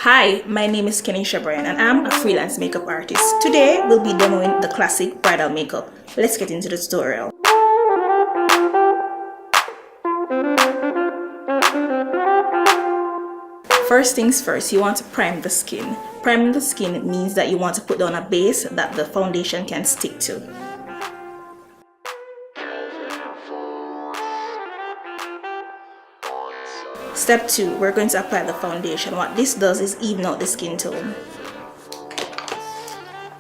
Hi, my name is Kenisha Bryan and I'm a freelance makeup artist. Today we'll be demoing the classic bridal makeup. Let's get into the tutorial. First things first, you want to prime the skin. Priming the skin means that you want to put down a base that the foundation can stick to. Step 2, we're going to apply the foundation. What this does is even out the skin tone.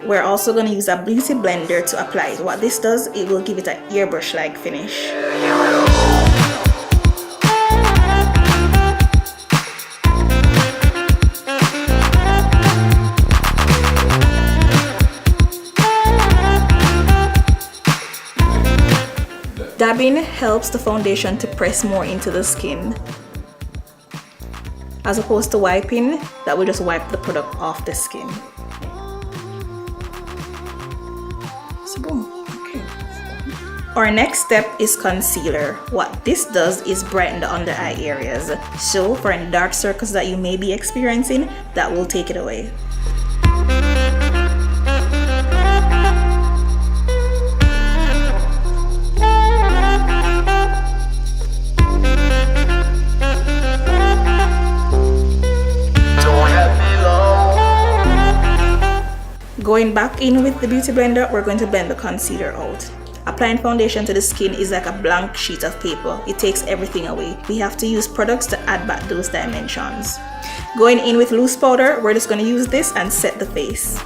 We're also going to use a beauty blender to apply it. What this does, it will give it an airbrush-like finish. Dabbing helps the foundation to press more into the skin, as opposed to wiping, that will just wipe the product off the skin. So boom, okay. Our next step is concealer. What this does is brighten the under eye areas. So for any dark circles that you may be experiencing, that will take it away. Going back in with the beauty blender, we're going to blend the concealer out. Applying foundation to the skin is like a blank sheet of paper. It takes everything away. We have to use products to add back those dimensions. Going in with loose powder, we're just going to use this and set the face.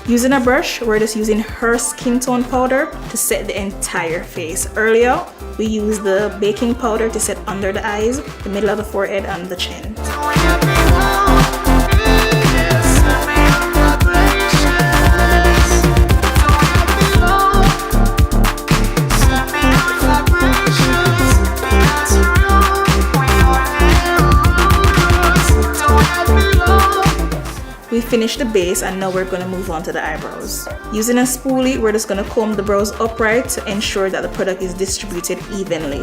Using a brush, we're just using her skin tone powder to set the entire face. Earlier, we used the baking powder to set under the eyes, the middle of the forehead, and the chin. We finished the base and now we're going to move on to the eyebrows. Using a spoolie, we're just going to comb the brows upright to ensure that the product is distributed evenly.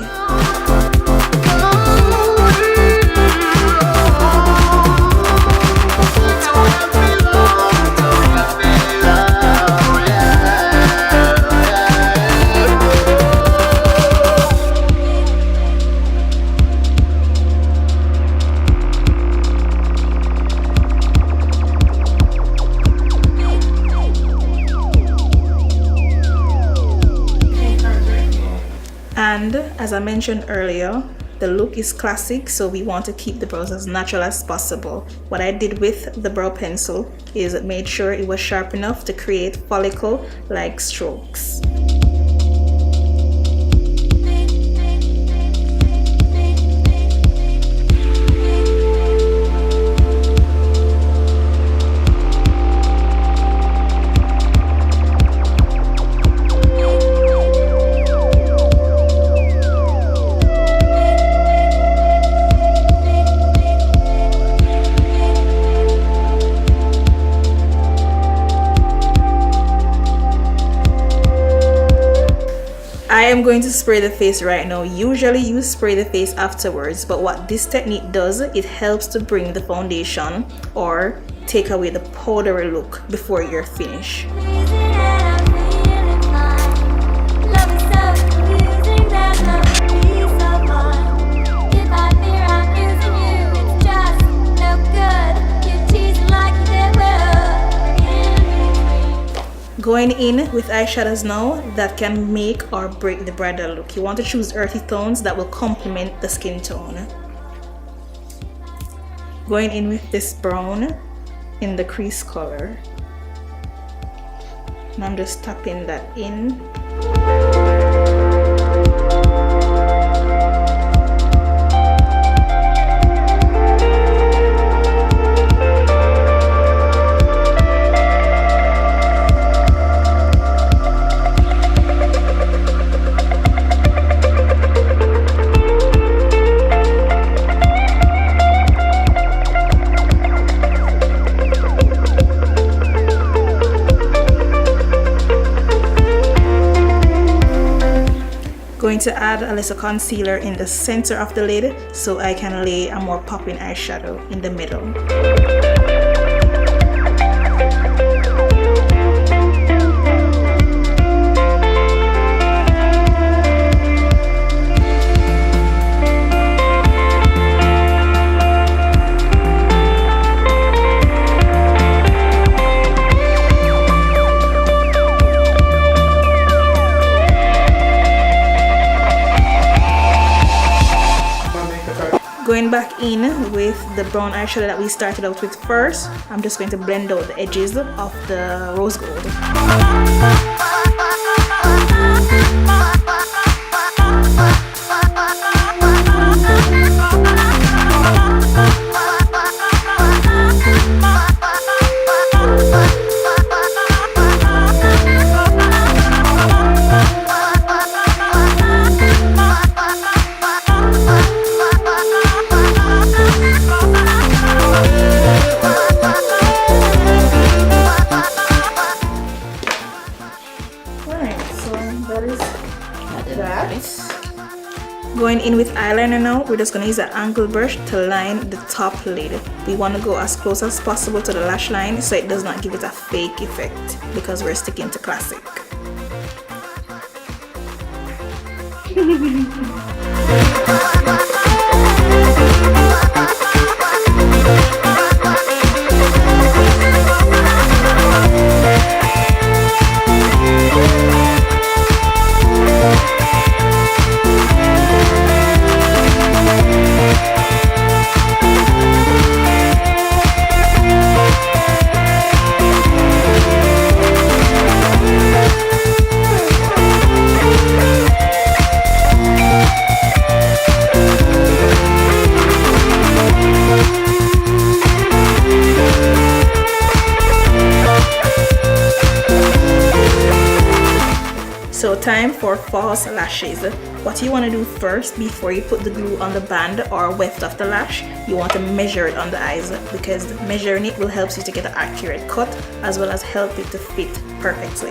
And as I mentioned earlier, the look is classic, so we want to keep the brows as natural as possible. What I did with the brow pencil is made sure it was sharp enough to create follicle-like strokes. I am going to spray the face right now. Usually you spray the face afterwards, but what this technique does, it helps to bring the foundation or take away the powdery look before you're finished. Going in with eyeshadows now that can make or break the bridal look. You want to choose earthy tones that will complement the skin tone. Going in with this brown in the crease color. And I'm just tapping that in. going to add a little concealer in the center of the lid so I can lay a more popping eyeshadow in the middle. Going back in with the brown eyeshadow that we started out with first, I'm just going to blend out the edges of the rose gold. Going in with eyeliner now, we're just going to use an angle brush to line the top lid. We want to go as close as possible to the lash line so it does not give it a fake effect because we're sticking to classic. So time for false lashes. What you want to do first before you put the glue on the band or weft off the lash, you want to measure it on the eyes because measuring it will help you to get an accurate cut as well as help it to fit perfectly.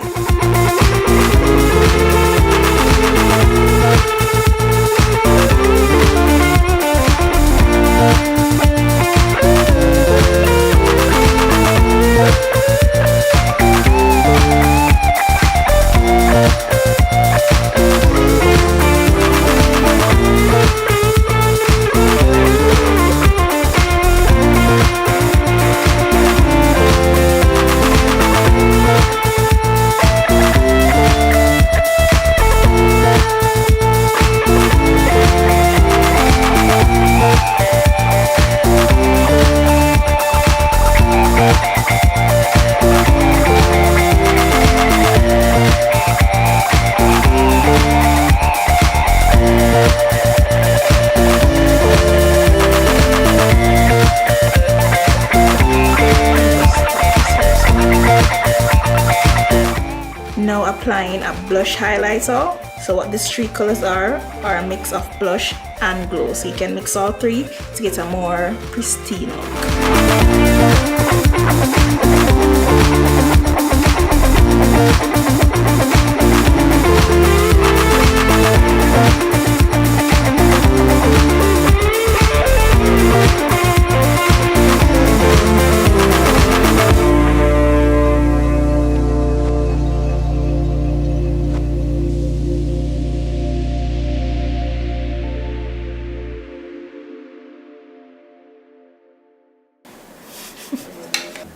Now applying a blush highlighter. So what these three colors are a mix of blush and glow. So you can mix all three to get a more pristine look.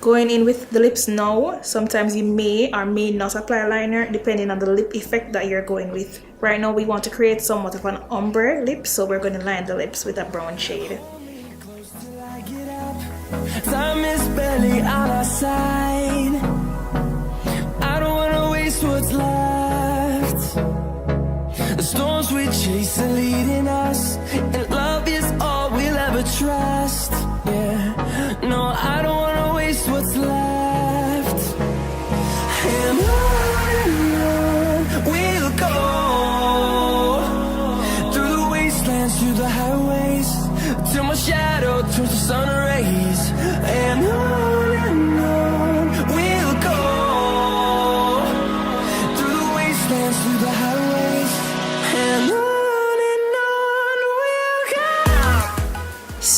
Going in with the lips now, sometimes you may or may not apply liner depending on the lip effect that you're going with. Right now we want to create somewhat of an ombre lip, so we're going to line the lips with a brown shade. Time is barely on our side. I don't want to waste what's left. The storms we chase are leading us, and love is all we'll ever trust. Yeah, no, I don't want to waste what's left. And on we'll go, through the wastelands, through the highways, till my shadow turns to sun rays. And on we'll go, through the wastelands, through the highways, and on.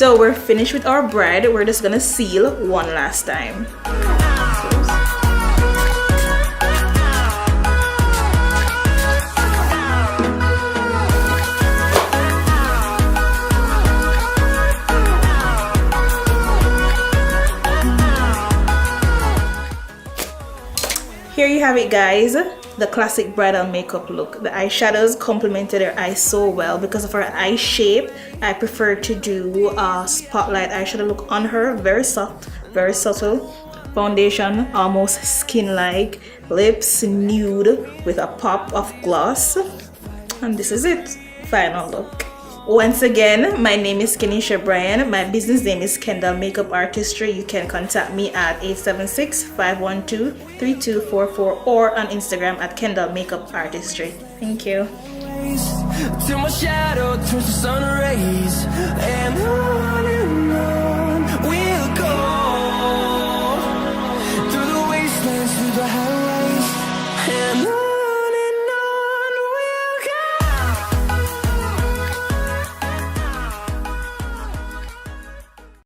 So we're finished with our bride. We're just gonna seal one last time. Here you have it, guys, the classic bridal makeup look. The eyeshadows complemented her eyes so well. Because of her eye shape, I prefer to do a spotlight eyeshadow look on her. Very soft, very subtle. Foundation almost skin-like. Lips nude with a pop of gloss. And this is it. Final look. Once again, my name is Kenisha Bryan. My business name is Kendoll Makeup Artistry. You can contact me at 876-512-3244 or on Instagram at Kendoll Makeup Artistry. Thank you. Till my shadow turns to sun rays, and on